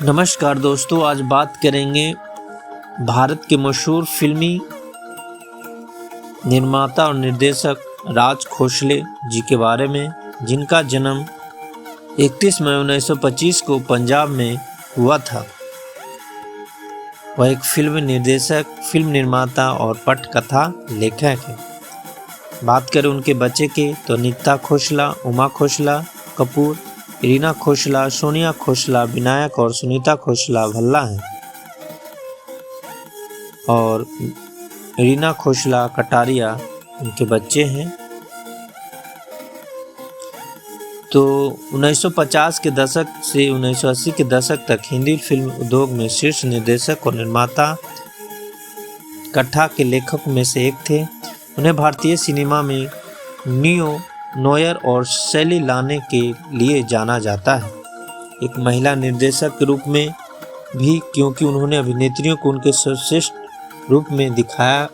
नमस्कार दोस्तों, आज बात करेंगे भारत के मशहूर फिल्मी निर्माता और निर्देशक राज खोसले जी के बारे में, जिनका जन्म 31 मई 1925 को पंजाब में हुआ था। वह एक फिल्म निर्देशक, फिल्म निर्माता और पटकथा लेखक है। बात करें उनके बच्चे की तो नीता खोसला, उमा खोसला कपूर, रीना खोसला, सोनिया खोसला, विनायक और सुनीता खोसला भल्ला हैं और रीना खोसला कटारिया उनके बच्चे हैं। तो 1950 के दशक से 1980 के दशक तक हिंदी फिल्म उद्योग में शीर्ष निर्देशक और निर्माता कथा के लेखक में से एक थे। उन्हें भारतीय सिनेमा में नोयर और शैली लाने के लिए जाना जाता है, एक महिला निर्देशक के रूप में भी, क्योंकि उन्होंने अभिनेत्रियों को उनके सर्वश्रेष्ठ रूप में दिखाया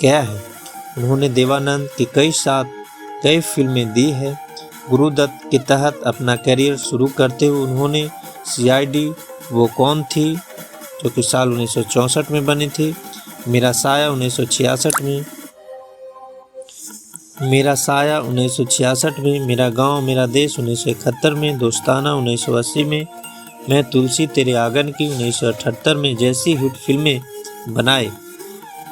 गया है। उन्होंने देवानंद के कई फिल्में दी है। गुरुदत्त के तहत अपना करियर शुरू करते हुए उन्होंने CID वो कौन थी, जो कि साल 1964 में बनी थी, मेरा साया 1966 में, मेरा गांव मेरा देश 1971 में, दोस्ताना 1980 में, मैं तुलसी तेरे आंगन की 1978 में जैसी हिट फिल्में बनाए,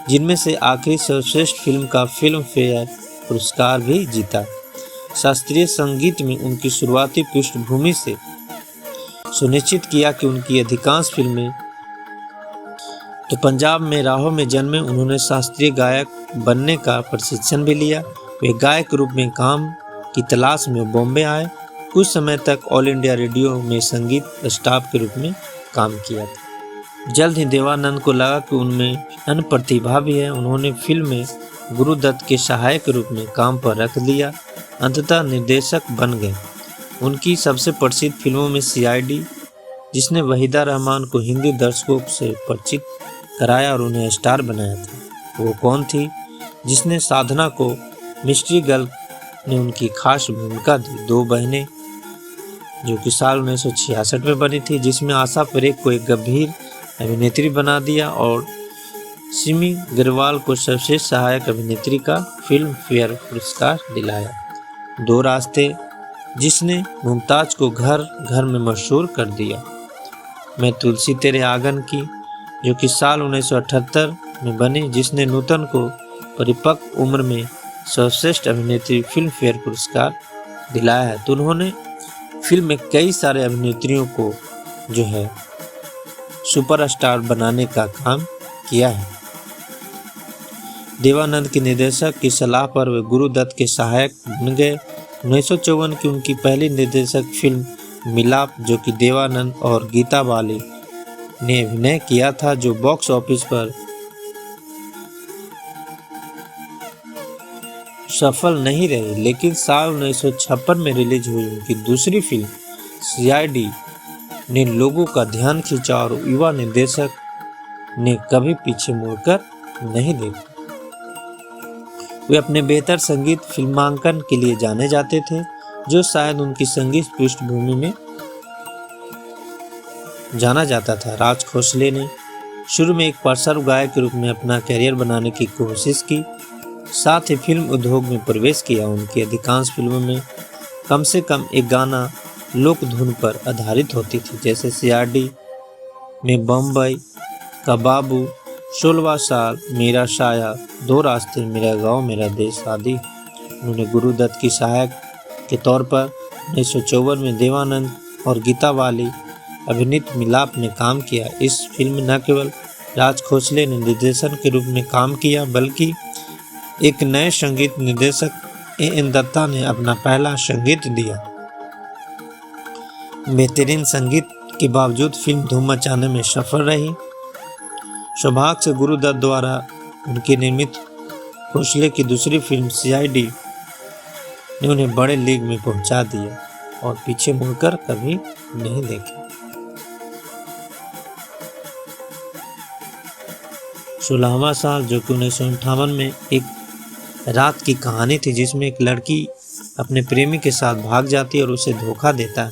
जिनमें से आखिरी सर्वश्रेष्ठ फिल्म का फिल्म फेयर पुरस्कार भी जीता। शास्त्रीय संगीत में उनकी शुरुआती पृष्ठभूमि से सुनिश्चित किया कि उनकी अधिकांश फिल्में तो पंजाब में राहों में जन्मे। उन्होंने शास्त्रीय गायक बनने का प्रशिक्षण भी लिया। वे गायक के रूप में काम की तलाश में बॉम्बे आए। कुछ समय तक ऑल इंडिया रेडियो में संगीत स्टाफ के रूप में काम किया था। जल्द ही देवानंद को लगा कि उनमें अन्य प्रतिभा भी है। उन्होंने फिल्म में गुरुदत्त के सहायक के रूप में काम पर रख लिया। अंततः निर्देशक बन गए। उनकी सबसे प्रसिद्ध फिल्मों में CID, जिसने वहीदा रहमान को हिंदी दर्शकों से परिचित कराया और उन्हें स्टार बनाया था, वो कौन थी, जिसने साधना को मिस्ट्री गर्ल ने उनकी खास भूमिका दी, दो बहनें, जो कि साल 1966 में बनी थी, जिसमें आशा परेख को एक गंभीर अभिनेत्री बना दिया और सिमी ग्रेवाल को सर्वश्रेष्ठ सहायक अभिनेत्री का फिल्म फेयर पुरस्कार दिलाया। दो रास्ते, जिसने मुमताज को घर घर में मशहूर कर दिया, मैं तुलसी तेरे आंगन की, जो कि साल 1978 में बनी, जिसने नूतन को परिपक्व उम्र में सर्वश्रेष्ठ अभिनेत्री फिल्म फेयर पुरस्कार दिलाया है। तो उन्होंने फिल्म में कई सारे अभिनेत्रियों को जो है सुपरस्टार बनाने का काम किया है। देवानंद के निर्देशक की सलाह पर वे गुरुदत्त के सहायक बन गए। 1954 की उनकी पहली निर्देशक फिल्म मिलाप, जो कि देवानंद और गीता बाली ने अभिनय किया था, जो बॉक्स ऑफिस पर सफल नहीं रही, लेकिन साल 1956 में रिलीज हुई उनकी दूसरी फिल्म CID ने लोगों का ध्यान खींचा और युवा निर्देशक ने कभी पीछे मुड़कर नहीं देखा। वे अपने बेहतर संगीत फिल्मांकन के लिए जाने जाते थे, जो शायद उनकी संगीत पृष्ठभूमि में जाना जाता था। राज खोसले ने शुरू में एक पार्श्व गायक के रूप में अपना करियर बनाने की कोशिश की, साथ ही फिल्म उद्योग में प्रवेश किया। उनकी अधिकांश फिल्मों में कम से कम एक गाना लोक धुन पर आधारित होती थी, जैसे CID में बम्बई का बाबू, 16वां साल, मेरा साया, दो रास्ते, मेरा गांव मेरा देश आदि। उन्होंने गुरुदत्त की सहायक के तौर पर 1954 में देवानंद और गीता बाली अभिनीत मिलाप में काम किया। इस फिल्म में न केवल राज खोसले ने निर्देशन के रूप में काम किया, बल्कि एक नए संगीत निर्देशक AN दत्ता ने अपना पहला संगीत दिया। बेहतरीन संगीत के बावजूद फिल्म धूम मचाने में सफल रही। सौभाग्य से गुरुदत्त द्वारा उनकी निर्मित खोसले की दूसरी फिल्म CID ने उन्हें बड़े लीग में पहुंचा दिया और पीछे मुड़कर कभी नहीं देखे। 16वां साल, जो कि 1958 में एक रात की कहानी थी, जिसमें एक लड़की अपने प्रेमी के साथ भाग जाती है और उसे धोखा देता है।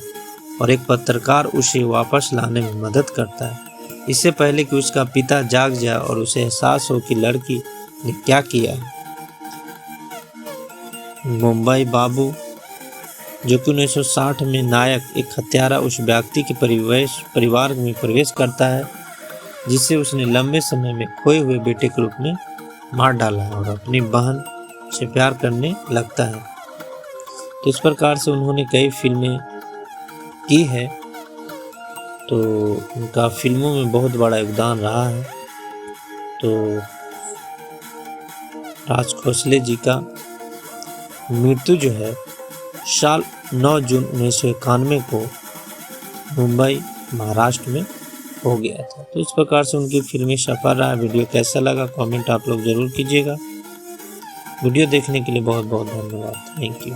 और एक पत्रकार उसे वापस लाने में मदद करता है, इससे पहले कि उसका पिता जाग जाए और उसे एहसास हो कि लड़की ने क्या किया है। मुंबई बाबू, जो कि 1960 में नायक एक हत्यारा उस व्यक्ति के परिवार में प्रवेश करता है जिसे उसने लंबे समय में खोए हुए बेटे के रूप में मार डाला और अपनी बहन से प्यार करने लगता है। तो इस प्रकार से उन्होंने कई फिल्में की है, तो उनका फिल्मों में बहुत बड़ा योगदान रहा है। तो राज खोसले जी का मृत्यु जो है साल 9 जून 1991 को मुंबई महाराष्ट्र में हो गया था। तो इस प्रकार से उनकी फिल्मी सफर रहा। वीडियो कैसा लगा कमेंट आप लोग ज़रूर कीजिएगा। वीडियो देखने के लिए बहुत बहुत धन्यवाद। Thank you.